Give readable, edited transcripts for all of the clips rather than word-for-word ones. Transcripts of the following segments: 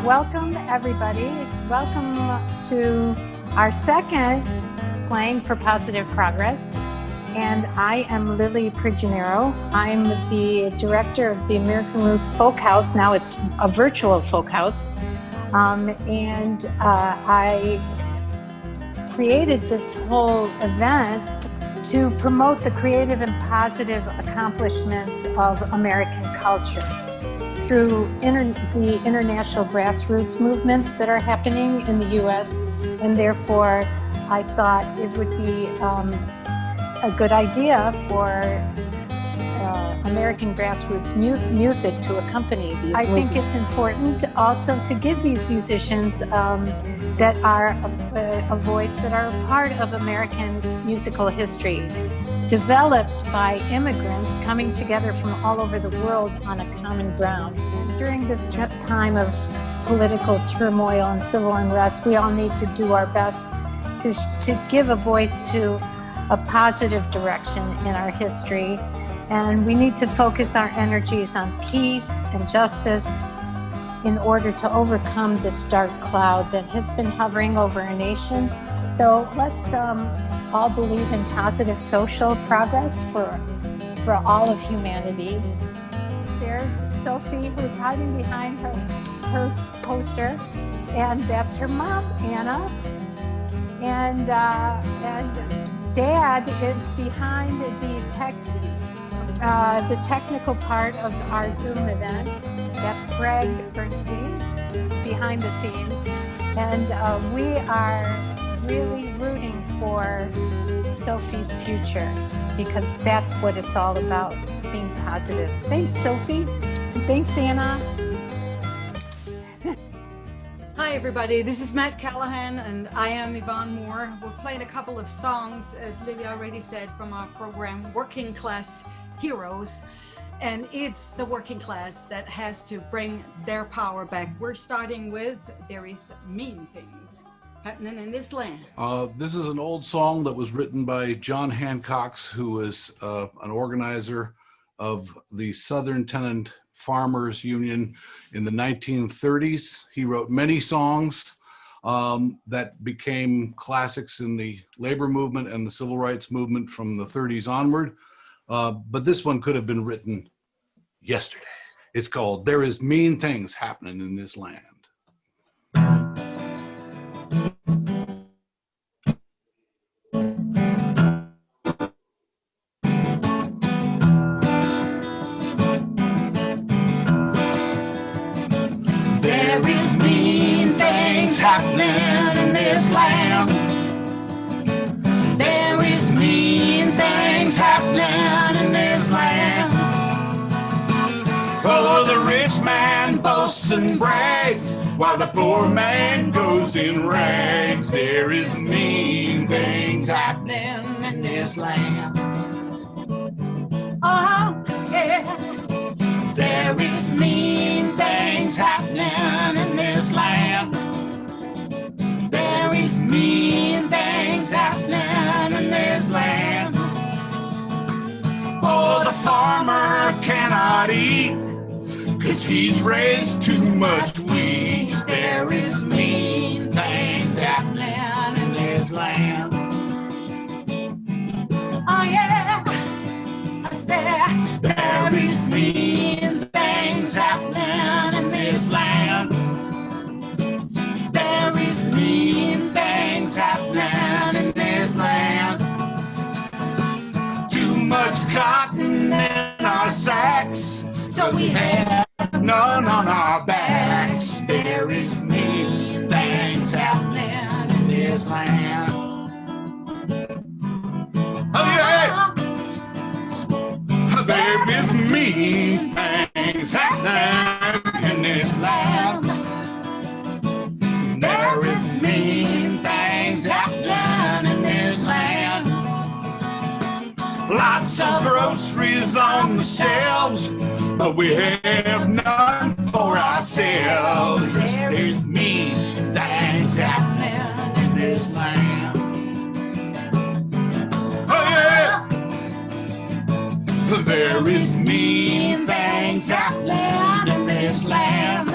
Welcome, everybody. Welcome to our second Playing for Positive Progress. And I am Lily Prigioniero. I'm the director of the American Roots Folk House. Now it's a virtual folk house. I created this whole event to promote the creative and positive accomplishments of American culture through the international grassroots movements that are happening in the U.S. And therefore, I thought it would be a good idea for American grassroots music to accompany these movements. I think it's important also to give these musicians that are a voice, that are a part of American musical history, developed by immigrants coming together from all over the world on a common ground. During this time of political turmoil and civil unrest, we all need to do our best to give a voice to a positive direction in our history. And we need to focus our energies on peace and justice in order to overcome this dark cloud that has been hovering over our nation. So let's all believe in positive social progress for all of humanity. There's Sophie, who's hiding behind her poster, and that's her mom, Anna. And Dad is behind the technical part of our Zoom event. That's Greg Bernstein behind the scenes. And we are really rooting for Sophie's future, because that's what it's all about, being positive. Thanks, Sophie. Thanks, Anna. Hi, everybody. This is Matt Callahan, and I am Yvonne Moore. We're playing a couple of songs, as Lily already said, from our program, Working Class Heroes. And it's the working class that has to bring their power back. We're starting with There Is Mean Things Happening in This Land. This is an old song that was written by John Hancock, who was an organizer of the Southern Tenant Farmers Union in the 1930s. He wrote many songs that became classics in the labor movement and the civil rights movement from the 30s onward. But this one could have been written yesterday. It's called There Is Mean Things Happening in This Land. There is mean things happening in this land. There is mean things happening in this land. Oh, the rich man boasts and brags while the poor man goes in rags. There is mean things happening in this land. Oh, yeah. There is mean things happening in this land. There is mean things happening in this land. Oh, the farmer cannot eat 'cause he's raised too much wheat. There is mean things happening in this land. Oh yeah, I said there is mean things happening in this land. There is mean things happening in this land. Too much cotton in our sacks, so we have none on our backs. There is mean things happening in this land. Oh yeah! There is mean things happening in this land. There is mean things happening in this land. Lots of groceries on the shelves, but we have none for ourselves. There's mean things happening in this land. Oh yeah! There is mean things happening in this land.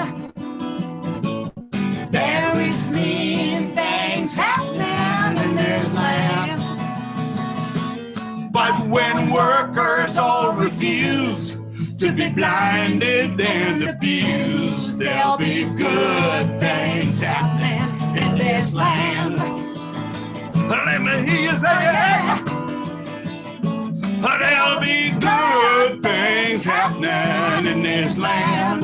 workers all refuse to be blinded and abused, there'll be good things happening in this land. Let me hear you say it. There'll be good things happening in this land.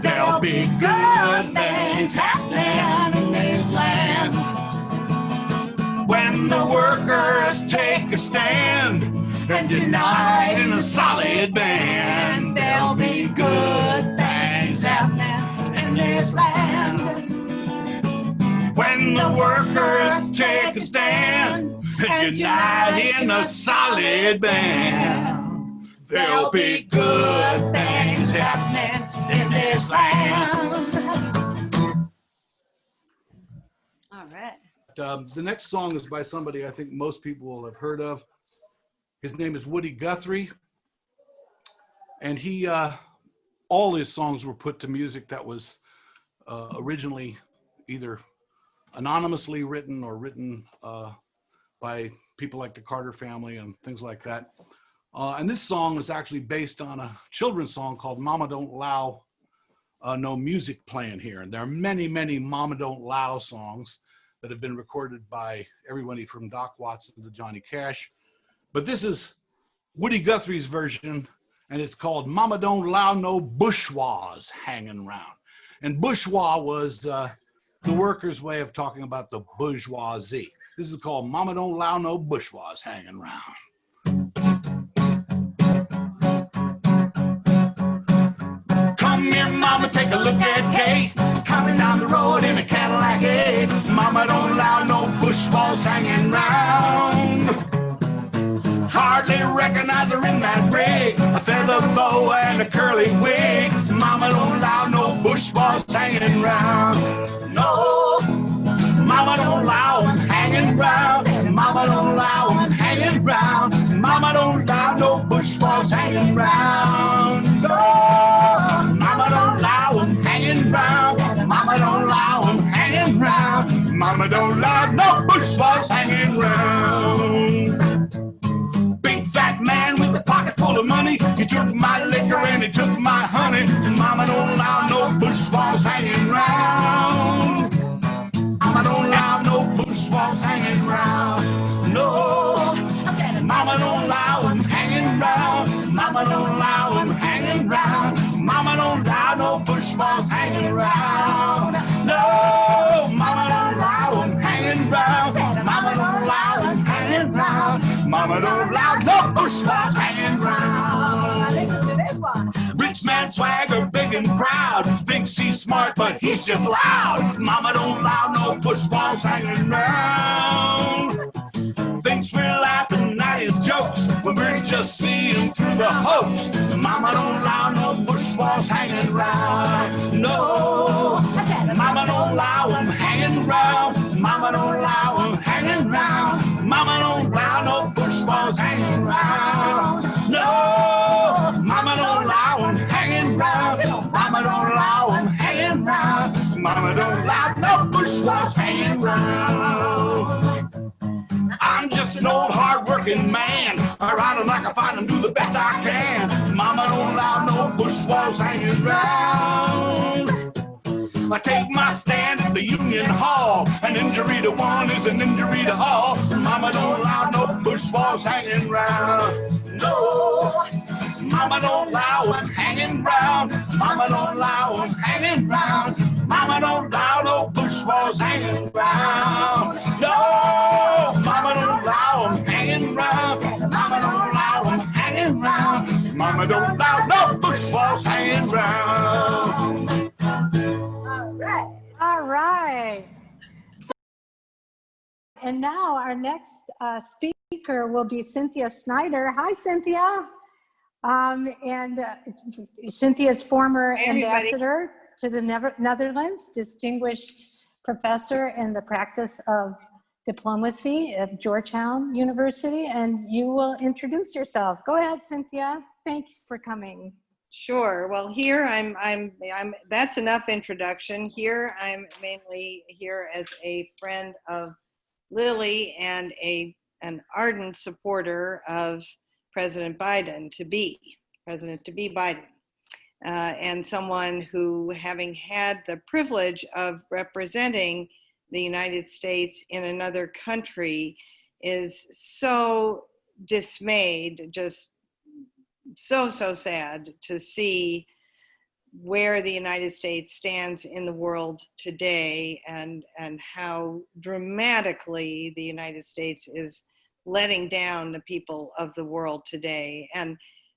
There'll be good things happening in this land. When the workers take a stand and unite in a solid band, there'll be good things happening in this land. When the workers take a stand and unite in a solid band, there'll be good things happening in this land. All right. The next song is by somebody I think most people will have heard of. His name is Woody Guthrie, and he all his songs were put to music that was originally either anonymously written or written by people like the Carter family and things like that. And this song is actually based on a children's song called Mama Don't Allow No Music Playing Here. And there are many, many Mama Don't Allow songs that have been recorded by everybody from Doc Watson to Johnny Cash. But this is Woody Guthrie's version, and it's called Mama Don't Allow No Bourgeois Hanging Round. And bourgeois was the workers' way of talking about the bourgeoisie. This is called Mama Don't Allow No Bourgeois Hanging Round. Come here, mama, take a look at Kate, coming down the road in a Cadillac 8. Mama don't allow no bourgeois hanging round. Hardly recognize her in that rig, a feather bow and a curly wig. Mama don't allow no bourgeois hanging round. No, mama don't allow them hanging round. Mama don't allow them hanging round. Mama don't allow no bourgeois hanging round. No, mama don't allow them hanging round. Mama don't allow them hanging round. Mama don't allow no bourgeois hanging round. Big fat man with a pocket full of money, he took my liquor and he took my honey. Mama don't allow no bourgeois hanging round. Mama don't allow no bourgeois hanging round. No, I said mama don't allow him hanging round. Mama don't allow him hanging round. Mama don't allow no bourgeois hanging round. No, mama don't allow him hanging round. Mama don't allow him hanging round. Mama don't allow no bourgeois hanging round. Listen to this one. Rich man swagger, big and proud, thinks he's smart, but he's just loud. Mama don't allow no bourgeois hanging round. Thinks we're laughing at his jokes, but we're just seeing through the hoax. Mama don't allow no bourgeois hanging round. No, mama don't allow him hanging round. Mama don't allow him hanging round. Mama don't allow no bourgeois hanging round. No, mama don't allow him hanging round. Mama don't allow him hanging round. Mama don't allow no bourgeois hanging round. I'm just an old hard-working man. I ride them like I find them, do the best I can. Mama don't allow no bourgeois hanging round. I take my stand at the Union Hall. An injury to one is an injury to all. Mama don't allow no bourgeois hanging round. No, mama don't allow him hanging round. Mama don't allow him hanging round. Mama don't allow no bourgeois hanging round. No, mama don't allow him hanging round. Mama don't allow him hanging round. Mama don't allow no bourgeois hanging round. All right. And now our next speaker will be Cynthia Schneider. Hi, Cynthia. Cynthia's former ambassador to the Netherlands, distinguished professor in the practice of diplomacy at Georgetown University, and you will introduce yourself. Go ahead, Cynthia. Thanks for coming. Sure. Well, here I'm that's enough introduction. Here I'm mainly here as a friend of Lily and a an ardent supporter of President to be Biden, and someone who, having had the privilege of representing the United States in another country, is so dismayed, just so sad to see where the United States stands in the world today, and how dramatically the United States is letting down the people of the world today. And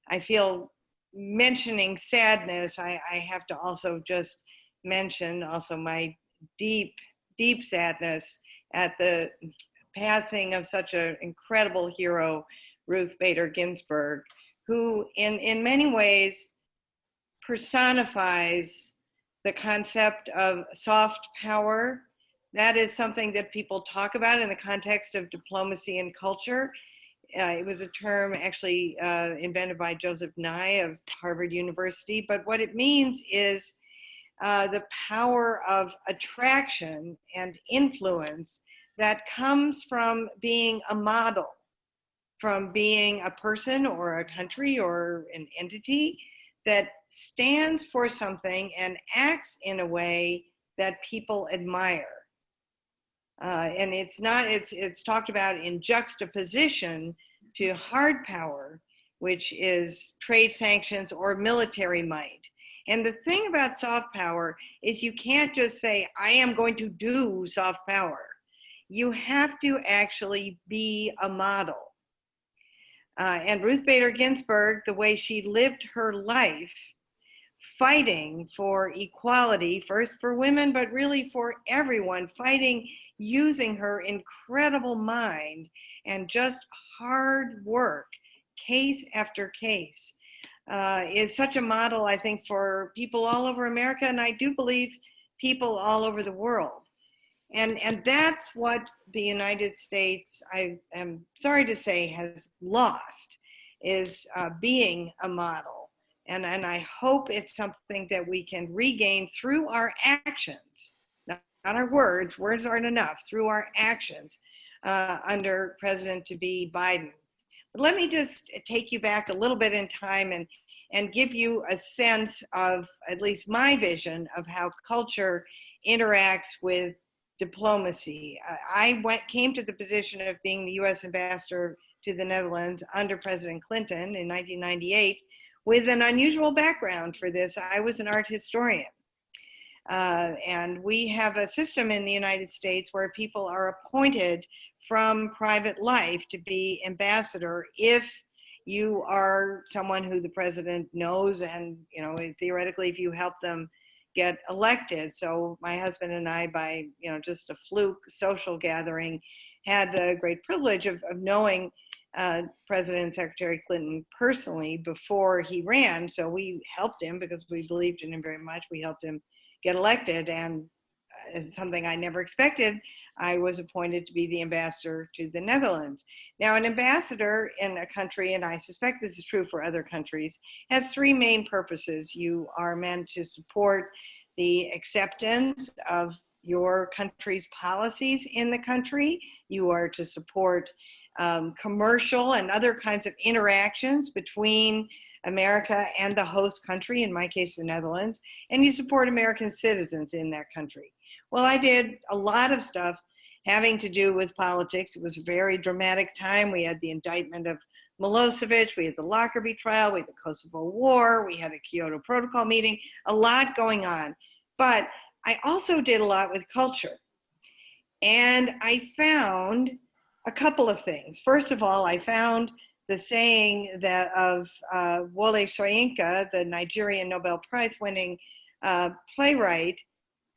I feel, mentioning sadness, I have to also just mention also my deep sadness at the passing of such an incredible hero, Ruth Bader Ginsburg, who in many ways personifies the concept of soft power. That is something that people talk about in the context of diplomacy and culture. It was a term actually invented by Joseph Nye of Harvard University, but what it means is the power of attraction and influence that comes from being a model, from being a person or a country or an entity that stands for something and acts in a way that people admire. And it's talked about in juxtaposition to hard power, which is trade sanctions or military might. And the thing about soft power is you can't just say, I am going to do soft power. You have to actually be a model. And Ruth Bader Ginsburg, the way she lived her life, fighting for equality, first for women, but really for everyone, fighting using her incredible mind and just hard work, case after case, is such a model, I think, for people all over America, and I do believe people all over the world. And that's what the United States, I am sorry to say, has lost, is being a model. And I hope it's something that we can regain through our actions, not our words. Words aren't enough, through our actions under President-to-be Biden. But let me just take you back a little bit in time and give you a sense of at least my vision of how culture interacts with diplomacy. I came to the position of being the US ambassador to the Netherlands under President Clinton in 1998 with an unusual background for this. I was an art historian. And we have a system in the United States where people are appointed from private life to be ambassador if you are someone who the president knows, and theoretically if you help them get elected. So my husband and I, by just a fluke social gathering, had the great privilege of knowing President and Secretary Clinton personally before he ran. So we helped him because we believed in him very much. We helped him get elected, and as something I never expected, I was appointed to be the ambassador to the Netherlands. Now, an ambassador in a country, and I suspect this is true for other countries, has three main purposes. You are meant to support the acceptance of your country's policies in the country. You are to support commercial and other kinds of interactions between America and the host country, in my case, the Netherlands, and you support American citizens in that country. Well, I did a lot of stuff having to do with politics. It was a very dramatic time. We had the indictment of Milosevic, we had the Lockerbie trial, we had the Kosovo War, we had a Kyoto Protocol meeting, a lot going on. But I also did a lot with culture. And I found a couple of things. First of all, I found the saying that of Wole Soyinka, the Nigerian Nobel Prize winning playwright,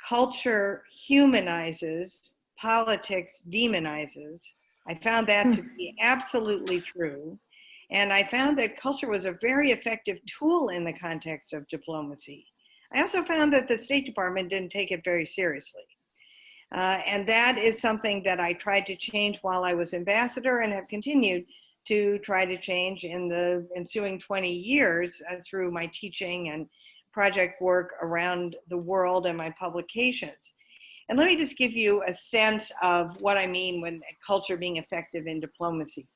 culture humanizes, politics demonizes. I found that to be absolutely true. And I found that culture was a very effective tool in the context of diplomacy. I also found that the State Department didn't take it very seriously. And that is something that I tried to change while I was ambassador and have continued to try to change in the ensuing 20 years through my teaching and project work around the world and my publications. And let me just give you a sense of what I mean when culture being effective in diplomacy.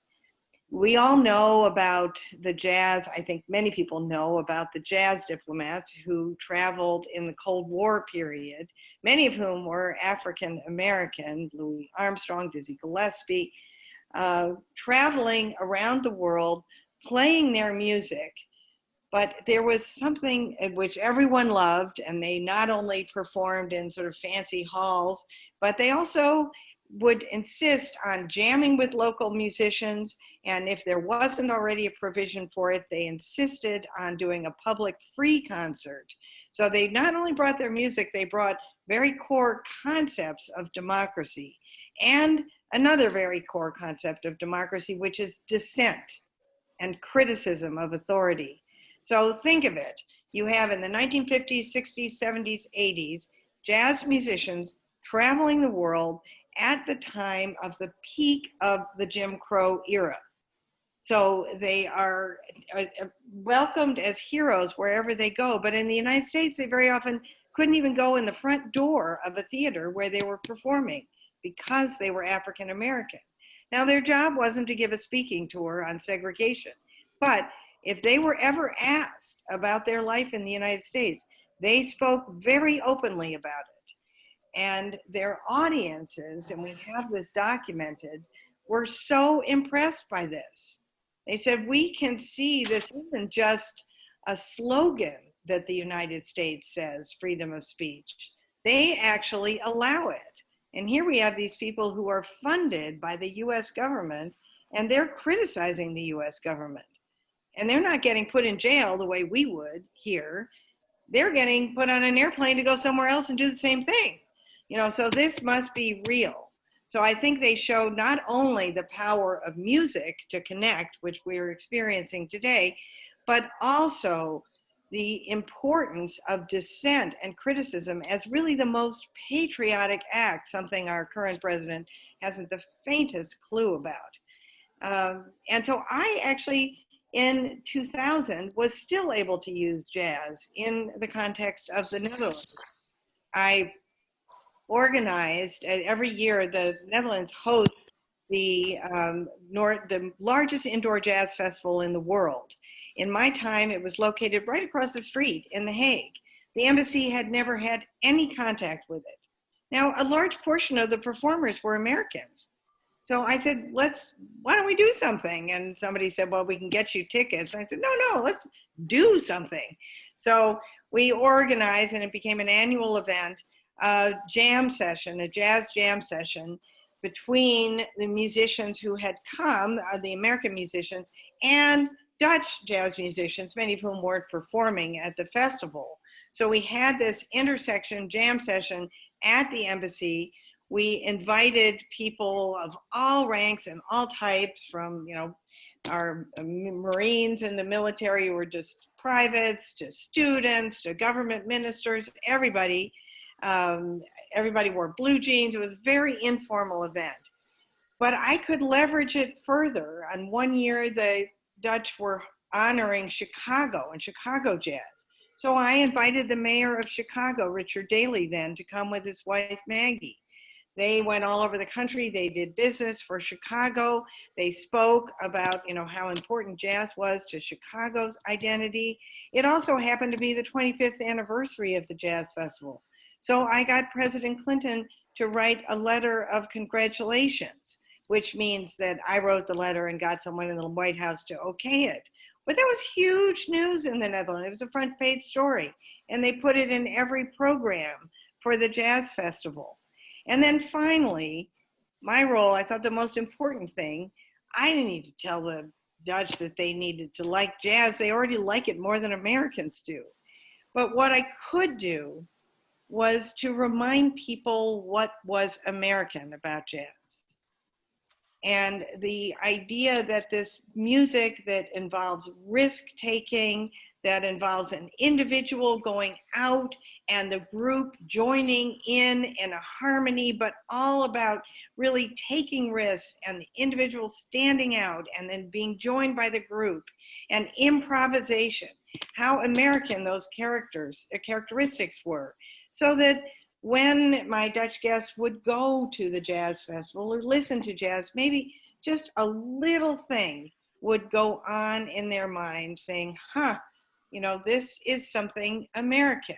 We all know about the jazz. I think many people know about the jazz diplomats who traveled in the Cold War period, many of whom were African American, Louis Armstrong, Dizzy Gillespie, traveling around the world, playing their music. But there was something which everyone loved, and they not only performed in sort of fancy halls, but they also would insist on jamming with local musicians. And if there wasn't already a provision for it, they insisted on doing a public free concert. So they not only brought their music, they brought very core concepts of democracy, and another very core concept of democracy, which is dissent and criticism of authority. So think of it. You have in the 1950s, 60s, 70s, 80s, jazz musicians traveling the world at the time of the peak of the Jim Crow era. So they are welcomed as heroes wherever they go. But in the United States, they very often couldn't even go in the front door of a theater where they were performing because they were African American. Now, their job wasn't to give a speaking tour on segregation, but if they were ever asked about their life in the United States, they spoke very openly about it. And their audiences, and we have this documented, were so impressed by this. They said, we can see this isn't just a slogan that the United States says, freedom of speech. They actually allow it. And here we have these people who are funded by the US government, and they're criticizing the US government. And they're not getting put in jail the way we would here. They're getting put on an airplane to go somewhere else and do the same thing. You know, so this must be real. So I think they show not only the power of music to connect, which we're experiencing today, but also the importance of dissent and criticism as really the most patriotic act, something our current president hasn't the faintest clue about. And so I actually, in 2000, was still able to use jazz in the context of the Netherlands. I organized, every year the Netherlands hosts the largest indoor jazz festival in the world. In my time, it was located right across the street in The Hague. The embassy had never had any contact with it. Now, a large portion of the performers were Americans. So I said, why don't we do something? And somebody said, well, we can get you tickets. I said, no, let's do something. So we organized, and it became an annual event, a jam session, a jazz jam session between the musicians who had come, the American musicians, and Dutch jazz musicians, many of whom weren't performing at the festival. So we had this intersection jam session at the embassy. We invited people of all ranks and all types, from, you know, our Marines in the military who were just privates, to students, to government ministers, everybody. Everybody wore blue jeans. It was a very informal event. But I could leverage it further. And one year, the Dutch were honoring Chicago and Chicago jazz. So I invited the mayor of Chicago, Richard Daley, then, to come with his wife, Maggie. They went all over the country. They did business for Chicago. They spoke about, you know, how important jazz was to Chicago's identity. It also happened to be the 25th anniversary of the Jazz Festival. So I got President Clinton to write a letter of congratulations, which means that I wrote the letter and got someone in the White House to okay it. But that was huge news in the Netherlands. It was a front page story. And they put it in every program for the Jazz Festival. And then finally, my role, I thought the most important thing, I didn't need to tell the Dutch that they needed to like jazz. They already like it more than Americans do. But what I could do was to remind people what was American about jazz. And the idea that this music that involves risk-taking, that involves an individual going out and the group joining in a harmony, but all about really taking risks and the individual standing out and then being joined by the group, and improvisation, how American those characteristics were. So that when my Dutch guests would go to the jazz festival or listen to jazz, maybe just a little thing would go on in their mind saying, huh, you know, this is something American,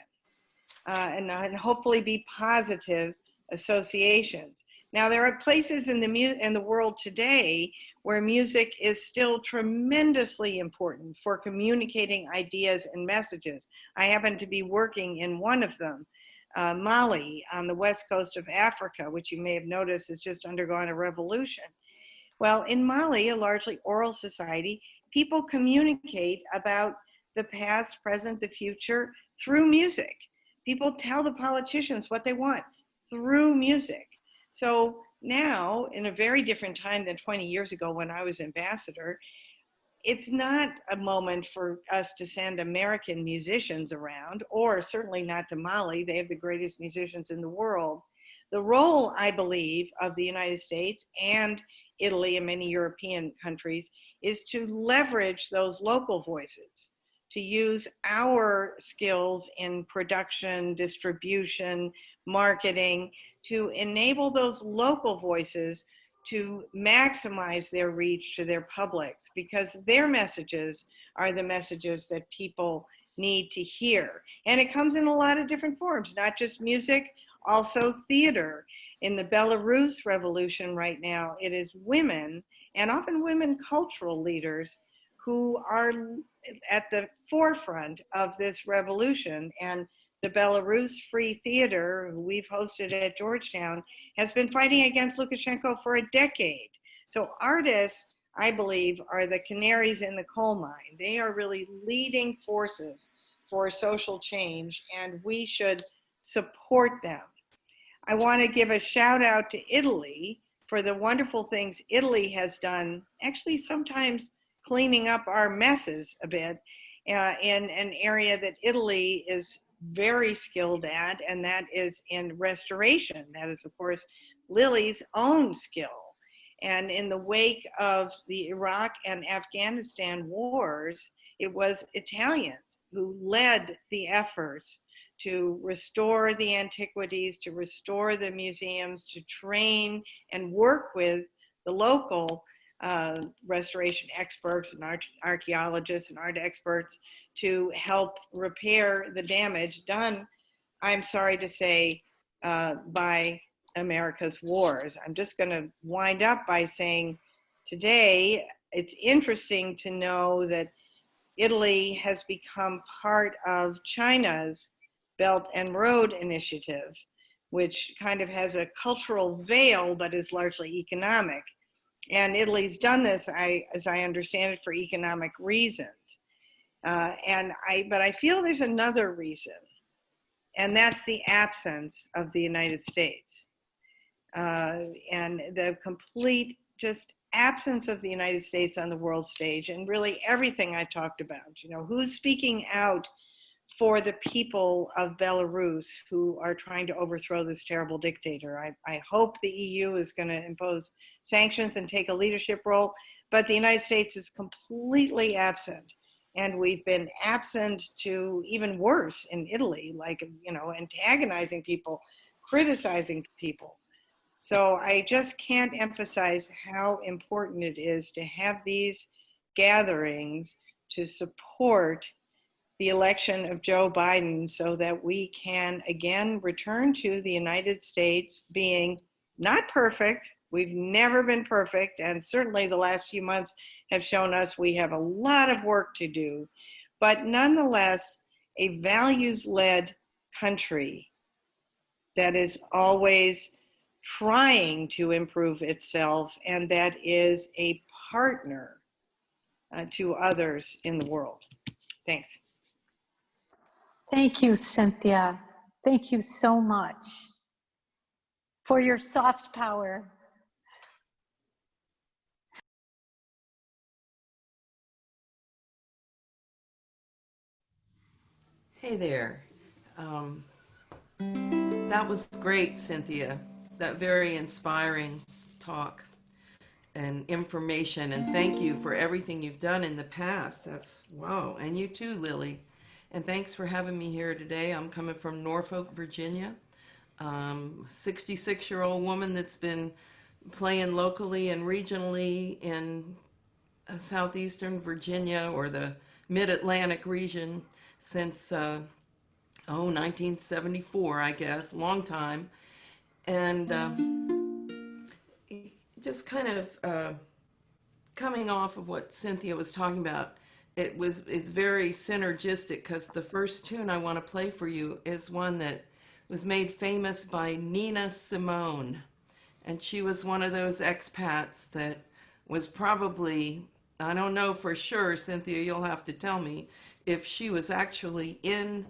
and hopefully be positive associations. Now, there are places in the world today where music is still tremendously important for communicating ideas and messages. I happen to be working in one of them, Mali, on the west coast of Africa, which you may have noticed has just undergone a revolution. Well, in Mali, a largely oral society, people communicate about the past, present, the future through music. People tell the politicians what they want through music. So now, in a very different time than 20 years ago when I was ambassador, it's not a moment for us to send American musicians around, or certainly not to Mali. They have the greatest musicians in the world. The role, I believe, of the United States and Italy and many European countries is to leverage those local voices, to use our skills in production, distribution, marketing, to enable those local voices to maximize their reach to their publics, because their messages are the messages that people need to hear. And it comes in a lot of different forms, not just music, also theater. In the Belarus revolution right now, it is women, and often women cultural leaders, who are at the forefront of this revolution. And the Belarus Free Theater, who we've hosted at Georgetown, has been fighting against Lukashenko for a decade. So artists, I believe, are the canaries in the coal mine. They are really leading forces for social change, and we should support them. I want to give a shout out to Italy for the wonderful things Italy has done, actually sometimes cleaning up our messes a bit, in an area that Italy is very skilled at, and that is in restoration. That is, of course, Lily's own skill. And in the wake of the Iraq and Afghanistan wars, it was Italians who led the efforts to restore the antiquities, to restore the museums, to train and work with the local restoration experts and archaeologists and art experts to help repair the damage done, I'm sorry to say, by America's wars. I'm just going to wind up by saying today it's interesting to know that Italy has become part of China's Belt and Road Initiative, which kind of has a cultural veil but is largely economic. And Italy's done this, as I understand it, for economic reasons. But I feel there's another reason, and that's the absence of the United States. And the complete just absence of the United States on the world stage, and really everything I talked about. You know, who's speaking out for the people of Belarus who are trying to overthrow this terrible dictator? I hope the EU is going to impose sanctions and take a leadership role, but the United States is completely absent. And we've been absent to even worse in Italy, like, you know, antagonizing people, criticizing people. So I just can't emphasize how important it is to have these gatherings to support the election of Joe Biden, so that we can again return to the United States being not perfect. We've never been perfect, and certainly the last few months have shown us we have a lot of work to do, but nonetheless a values-led country that is always trying to improve itself, and that is a partner to others in the world. Thanks. Thank you, Cynthia. Thank you so much for your soft power. Hey there. That was great, Cynthia. That very inspiring talk and information. And thank you for everything you've done in the past. That's wow. And you too, Lily. And thanks for having me here today. I'm coming from Norfolk, Virginia. 66-year-old woman that's been playing locally and regionally in southeastern Virginia or the mid-Atlantic region since 1974, I guess, long time. And just kind of coming off of what Cynthia was talking about, it's very synergistic, because the first tune I want to play for you is one that was made famous by Nina Simone. And she was one of those expats that was probably, I don't know for sure, Cynthia, you'll have to tell me, if she was actually in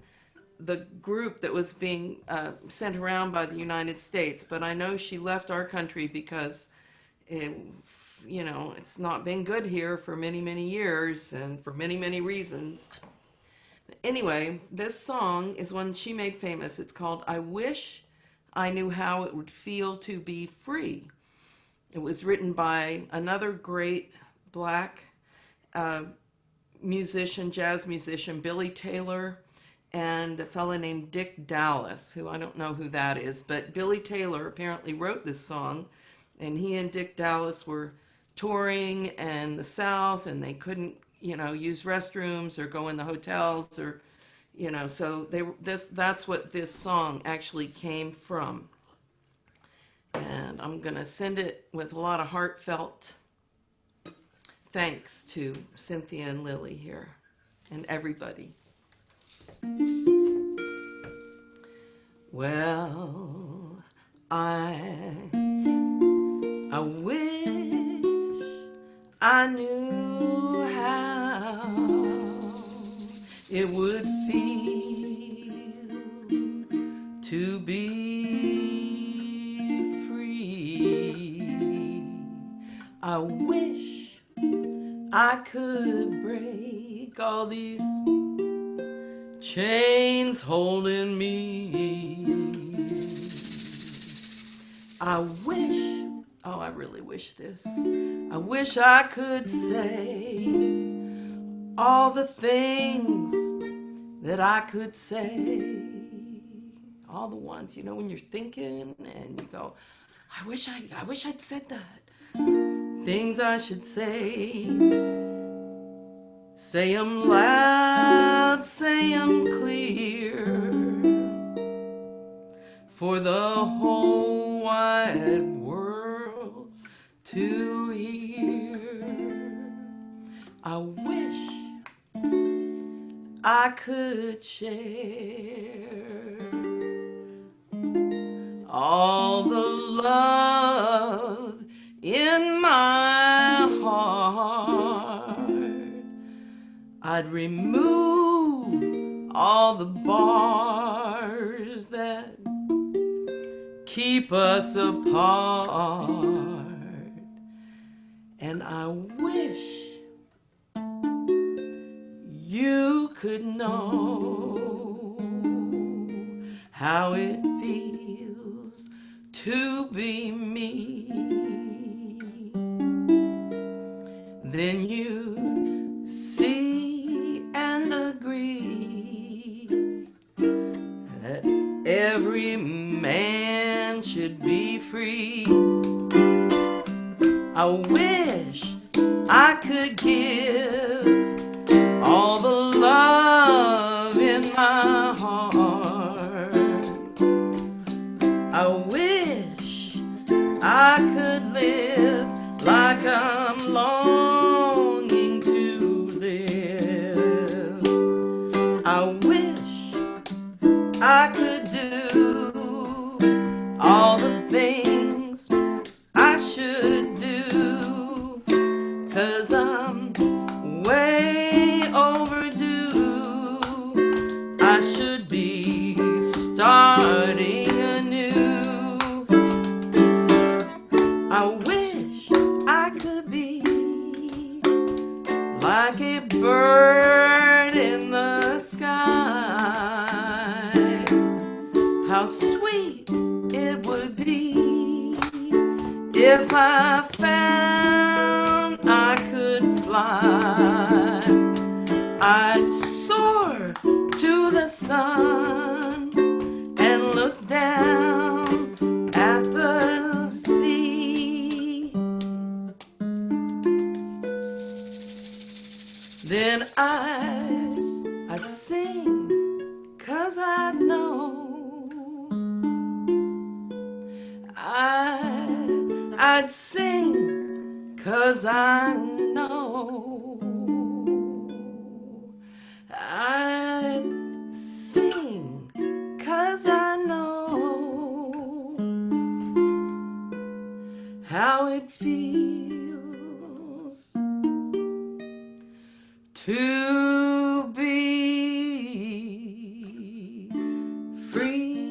the group that was being sent around by the United States. But I know she left our country because it's not been good here for many, many years and for many, many reasons. But anyway, this song is one she made famous. It's called I Wish I Knew How It Would Feel to Be Free. It was written by another great black musician, jazz musician, Billy Taylor, and a fella named Dick Dallas, who I don't know who that is, but Billy Taylor apparently wrote this song, and he and Dick Dallas were touring in the South, and they couldn't, use restrooms or go in the hotels, or, so that's what this song actually came from. And I'm going to send it with a lot of heartfelt thanks to Cynthia and Lily here and everybody. Well, I wish I knew how it would feel to be free. I wish I could break all these chains holding me. I really wish this. I wish I could say all the things that I could say. All the ones, when you're thinking and you go, I wish I'd said that. Things I should say. Say 'em loud, say 'em clear, for the whole wide world to hear. I wish I could share all the love in my heart. I'd remove all the bars that keep us apart. And I wish you could know how it feels to be me. Then you see and agree that every man should be free. I wish I could give all the love in my heart. I wish I could live like I'm longing to live. I wish I could do all the things I should do, 'cause I'm way overdue. I should be starting anew. I wish I could be like a bird in the sky. How sweet it would be if I found I could fly. I'd soar to the sun and look down I'd sing 'cause I know. I'd sing 'cause I know how it feels to be free.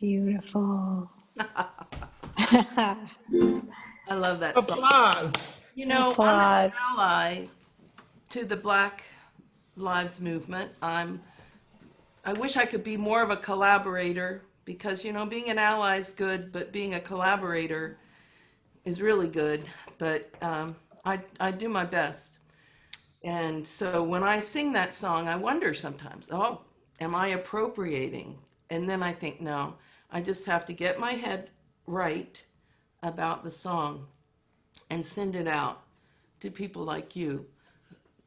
Beautiful. I love that song. Applause. You know, Applause. I'm an ally to the Black Lives Movement. I wish I could be more of a collaborator because, you know, being an ally is good, but being a collaborator is really good. But I do my best. And so when I sing that song, I wonder sometimes, oh, am I appropriating? And then I think, no, I just have to get my head right about the song and send it out to people like you.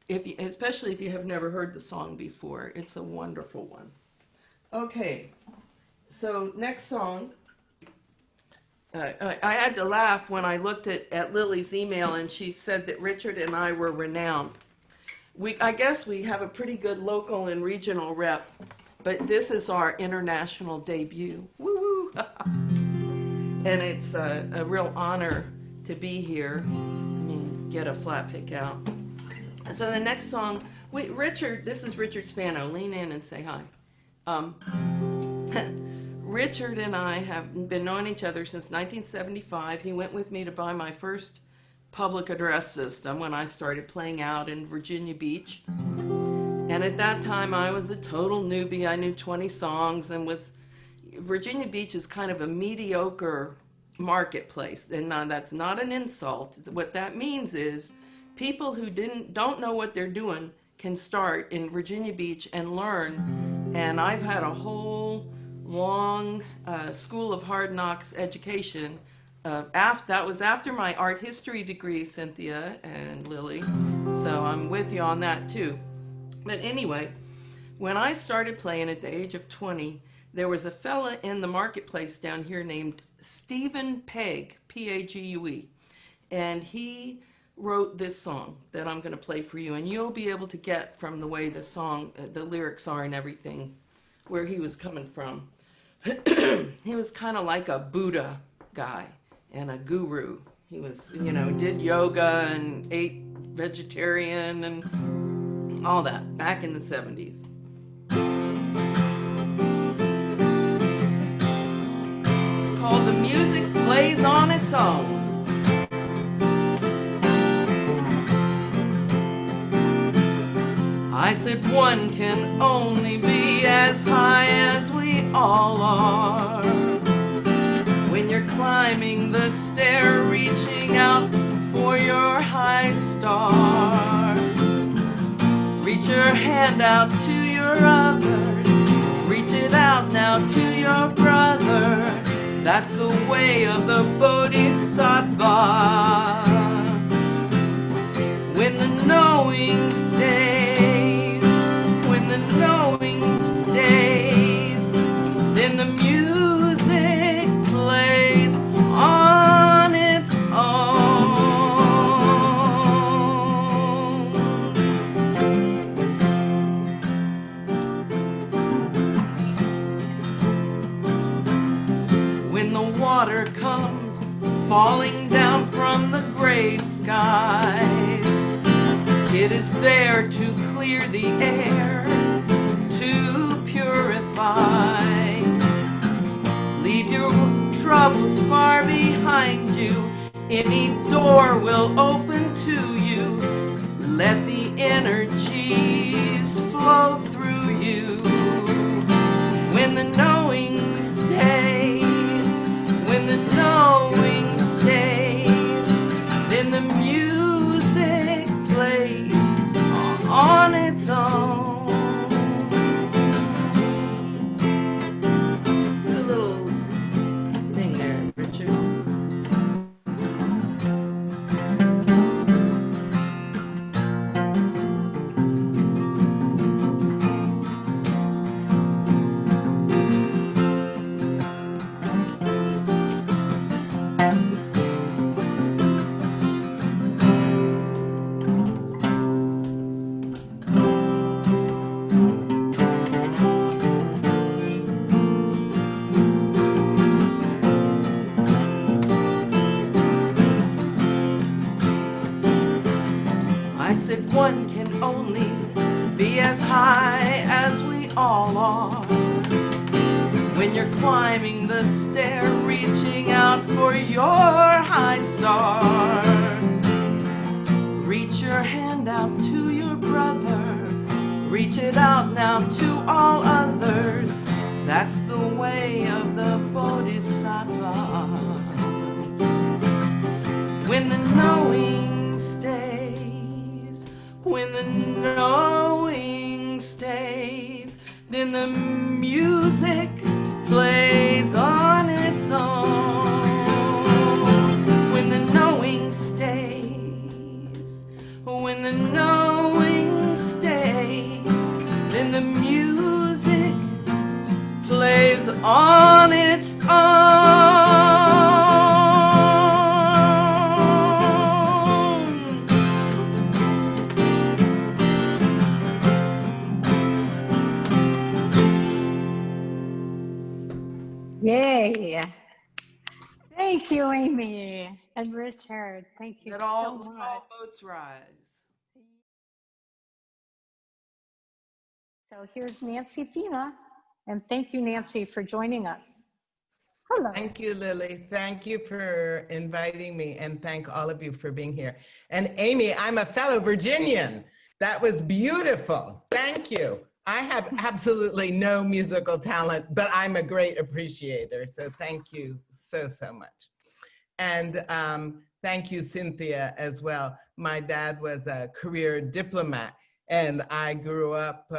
Especially if you have never heard the song before. It's a wonderful one. Okay, so next song. I had to laugh when I looked at Lily's email and she said that Richard and I were renowned. I guess we have a pretty good local and regional rep, but this is our international debut. Woo-woo! And it's a real honor to be here. I mean, get a flat pick out. So the next song, Richard, this is Richard Spano. Lean in and say hi. Richard and I have been knowing each other since 1975. He went with me to buy my first public address system when I started playing out in Virginia Beach. And at that time, I was a total newbie. I knew 20 songs and Virginia Beach is kind of a mediocre marketplace. And that's not an insult. What that means is people who don't know what they're doing can start in Virginia Beach and learn. And I've had a whole long School of Hard Knocks education. That was after my art history degree, Cynthia and Lily. So I'm with you on that too. But anyway, when I started playing at the age of 20, there was a fella in the marketplace down here named Stephen Pegg, P-A-G-U-E. And he wrote this song that I'm going to play for you. And you'll be able to get from the way the song, the lyrics are and everything, where he was coming from. He was kind of like a Buddha guy and a guru. He was, did yoga and ate vegetarian and all that back in the 70s. It's called The Music Plays on Its Own. I said one can only be as high as we all are. When you're climbing the stair, reaching out for your high star. Reach your hand out to your other. Reach it out now to your brother. That's the way of the Bodhisattva. When the knowing stays, when the knowing stays, then the music plays on its own. When the water comes falling down from the gray skies, it is there to clear the air, to purify. Leave your troubles far behind you. Any door will open to you. Let the energies flow through you. When the knowing stays, when the knowing stays, then the music plays on its own. A little all are. When you're climbing the stair, reaching out for your high star. Reach your hand out to your brother. Reach it out now to all others. That's the way of the Bodhisattva. When the knowing stays, when the knowing stays, then the music plays on its own. When the knowing stays, when the knowing stays, then the music plays on its own. Yay. Thank you, Amy and Richard. Thank you Let so all much. boats rise. So here's Nancy Fina, and thank you, Nancy, for joining us. Hello. Thank you, Lily. Thank you for inviting me, and thank all of you for being here. And Amy, I'm a fellow Virginian. That was beautiful. Thank you. I have absolutely no musical talent, but I'm a great appreciator. So thank you so, so much. And thank you, Cynthia, as well. My dad was a career diplomat, and I grew up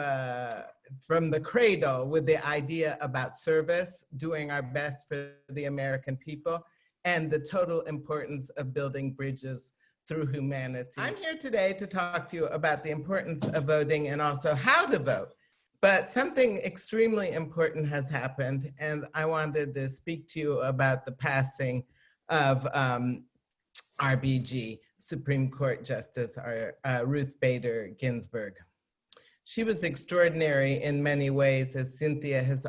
from the cradle with the idea about service, doing our best for the American people, and the total importance of building bridges through humanity. I'm here today to talk to you about the importance of voting and also how to vote. But something extremely important has happened, and I wanted to speak to you about the passing of RBG, Supreme Court Justice Ruth Bader Ginsburg. She was extraordinary in many ways, as Cynthia has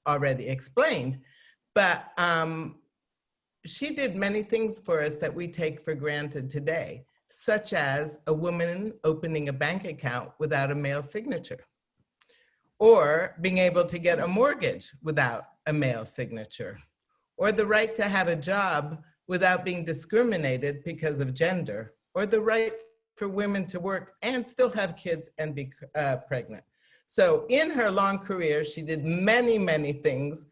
already explained, but she did many things for us that we take for granted today, such as a woman opening a bank account without a male signature, or being able to get a mortgage without a male signature, or the right to have a job without being discriminated because of gender, or the right for women to work and still have kids and be pregnant. So in her long career, she did many, many things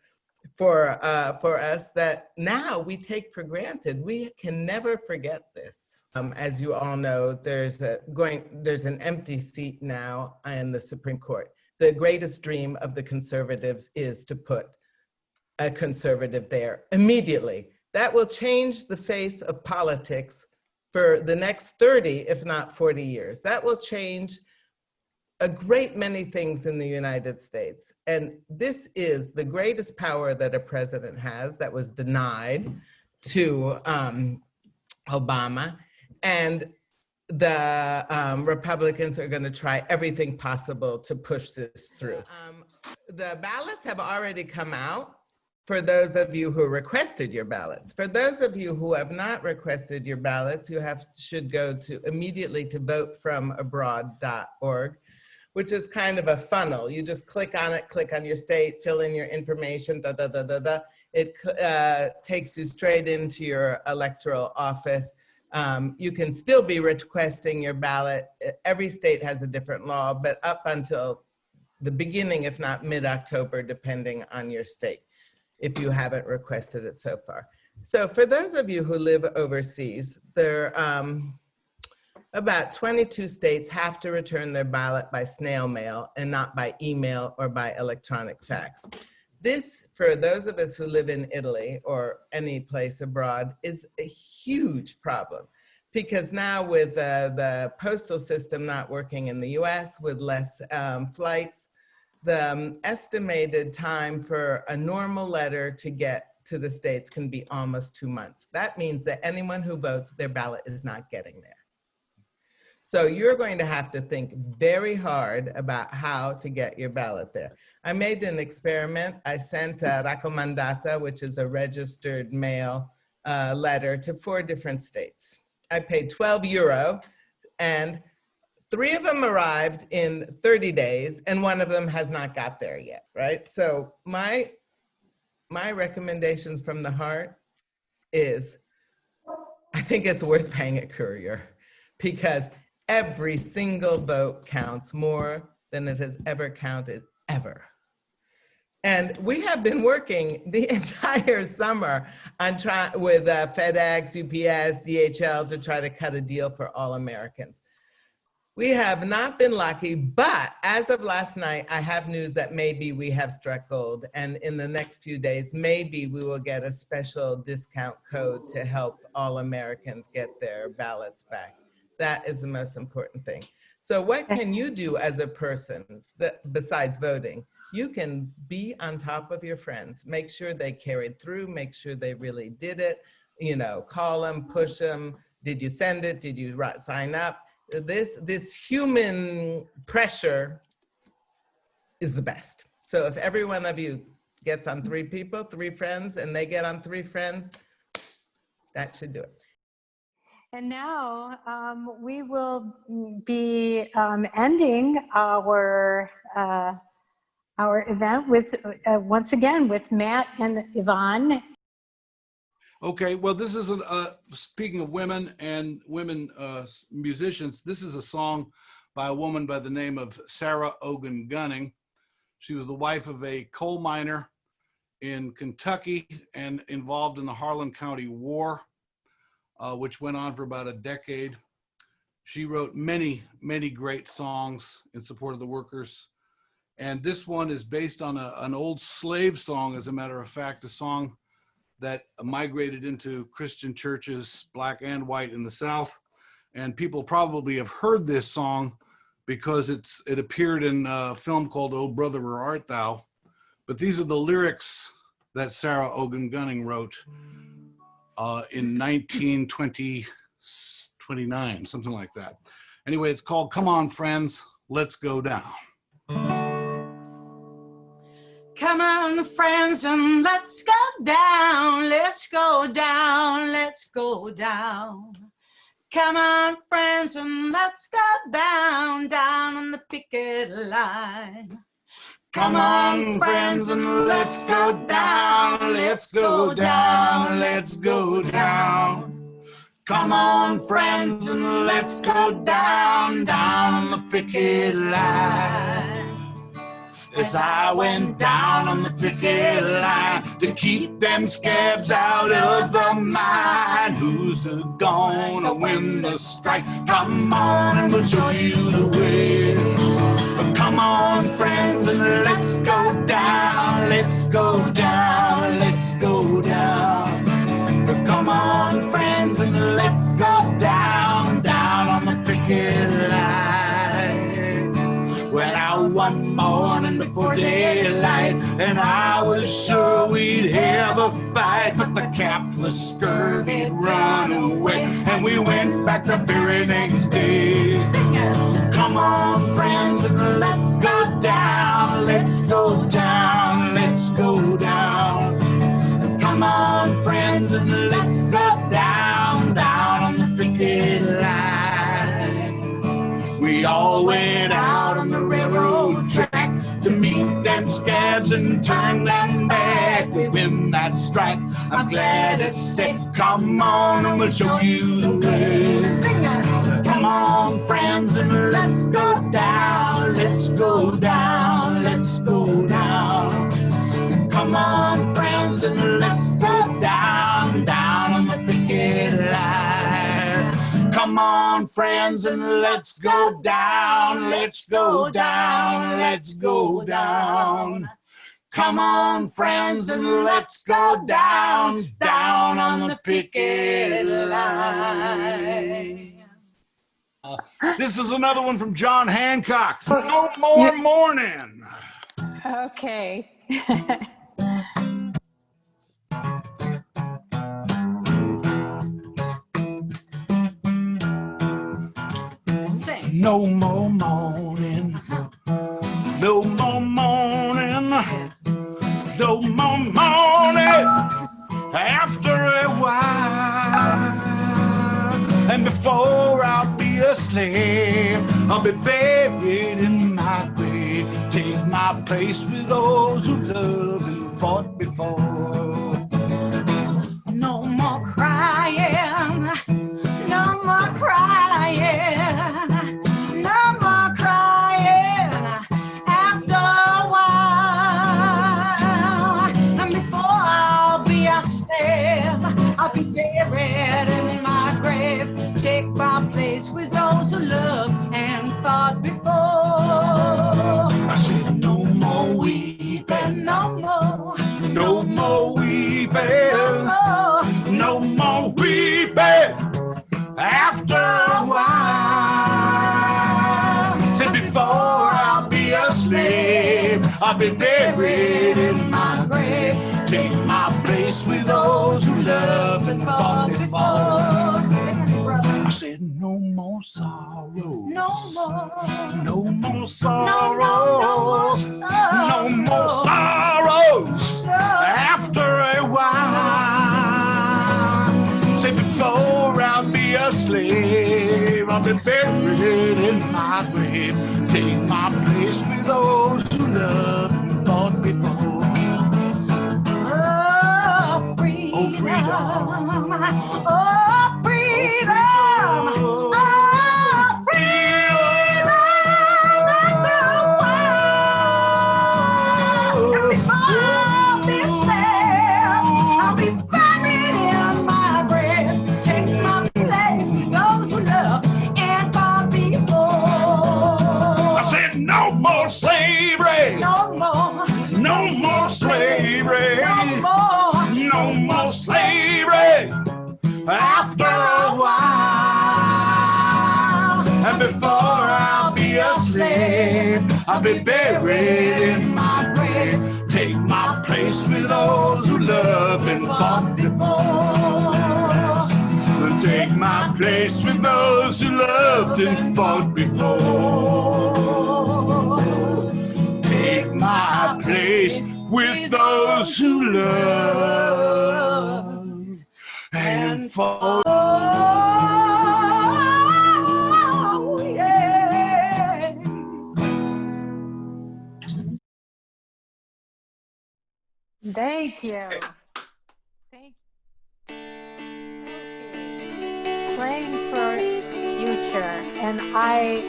for us that now we take for granted. We can never forget this. As you all know, there's an empty seat now in the Supreme Court. The greatest dream of the conservatives is to put a conservative there immediately. That will change the face of politics for the next 30, if not 40 years. That will change a great many things in the United States. And this is the greatest power that a president has that was denied to Obama. And the Republicans are going to try everything possible to push this through. The ballots have already come out for those of you who requested your ballots. For those of you who have not requested your ballots, you should go to immediately to votefromabroad.org, which is kind of a funnel. You just click on it, click on your state, fill in your information, It takes you straight into your electoral office. You can still be requesting your ballot. Every state has a different law, but up until the beginning, if not mid-October, depending on your state, if you haven't requested it so far. So for those of you who live overseas, there about 22 states have to return their ballot by snail mail and not by email or by electronic fax. This, for those of us who live in Italy or any place abroad, is a huge problem, because now with the postal system not working in the US, with less flights, the estimated time for a normal letter to get to the States can be almost 2 months. That means that anyone who votes, their ballot is not getting there. So you're going to have to think very hard about how to get your ballot there. I made an experiment. I sent a raccomandata, which is a registered mail letter, to 4 different states. I paid €12, and 3 of them arrived in 30 days, and 1 of them has not got there yet, right? So my recommendations from the heart is, I think it's worth paying a courier, because every single vote counts more than it has ever counted, ever. And we have been working the entire summer on with FedEx, UPS, DHL to try to cut a deal for all Americans. We have not been lucky, but as of last night, I have news that maybe we have struck gold. And in the next few days, maybe we will get a special discount code to help all Americans get their ballots back. That is the most important thing. So what can you do as a person besides voting? You can be on top of your friends. Make sure they carried through, make sure they really did it. You know, call them, push them. Did you send it? Did you sign up? This human pressure is the best. So if every one of you gets on 3 people, 3 friends, and they get on 3 friends, that should do it. And now we will be ending our event with, once again, with Matt and Yvonne. Okay, well, this is, speaking of women and women musicians, this is a song by a woman by the name of Sarah Ogun Gunning. She was the wife of a coal miner in Kentucky and involved in the Harlan County War, which went on for about a decade. She wrote many, many great songs in support of the workers. And this one is based on an old slave song, as a matter of fact, a song that migrated into Christian churches, black and white, in the South. And people probably have heard this song because it appeared in a film called Oh Brother, Where Art Thou? But these are the lyrics that Sarah Ogun Gunning wrote in 1929, something like that. Anyway, it's called Come On Friends, Let's Go Down. Come on, friends, and let's go down, let's go down, let's go down. Come on, friends, and let's go down, down on the picket line. Come on, friends, and let's go down, let's go down, let's go down. Come on, friends, and let's go down, down on the picket line. As I went down on the picket line to keep them scabs out of the mine. Who's gonna win the strike? Come on and we'll show you the way. But come on, friends, and let's go down, let's go down, let's go down. But come on, friends, and let's go down, down on the picket line. Went out one morning before daylight, and I was sure we'd have a fight, but the capitalist scurvied run away, and we went back the very next day. Come on, friends, and let's go down, let's go down, let's go down. Come on, friends, and let's go down, down on the picket line. We all went out on the railroad track to meet them scabs and turn them back. We win that strike, I'm glad to say. Come on and we'll show you the way. Come on, friends, and let's go down, let's go down, let's go down. Come on, friends, and let's go down, down on the picket line. Come on, friends, and let's go down, let's go down, let's go down. Come on, friends, and let's go down, down on the picket line. This is another one from John Hancock. No More Morning. Okay. No more mourning, no more mourning, no more mourning after a while. And before I'll be a slave, I'll be buried in my grave. Take my place with those who loved and fought before. No more crying, no more crying, no more crying after a while. And before I'll be a slave, I'll be buried in my grave. Take my place with those who loved and fought before. I said no more weeping, No more, no more weeping, no more weeping after a while. Said before I'll be a slave, I'll be buried in my grave. Take my place with those who loved and fought before. I said no more sorrows, no more, no more no sorrows, no more sorrows after a while. Say before I'll be a slave, I'll be buried in my grave. Take my place with those who loved and fought before. Oh, freedom, Oh, freedom. Oh, freedom, Oh, freedom after a while. And before I'll be slave, I'll be buried in my grave. Take my place with those who love and fought before. I said no more slavery, No more, no more slavery, no more, no more slavery after a while. And before I'll be a slave, I'll be buried in my grave. Take my place with those who loved and fought before. Take my place with those who loved and fought before. Take my place with those who loved and fought. Oh, yeah. Thank you. Thank you. Playing for future, and I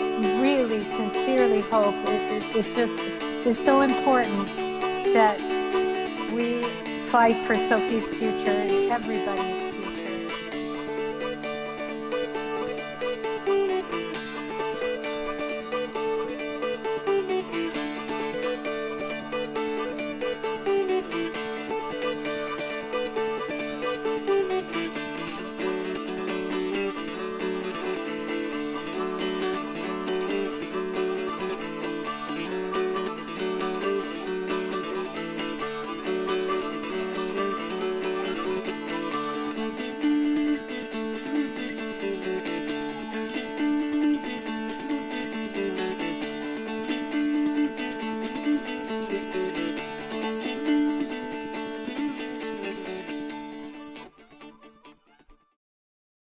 really sincerely hope it just is so important that we fight for Sophie's future and everybody's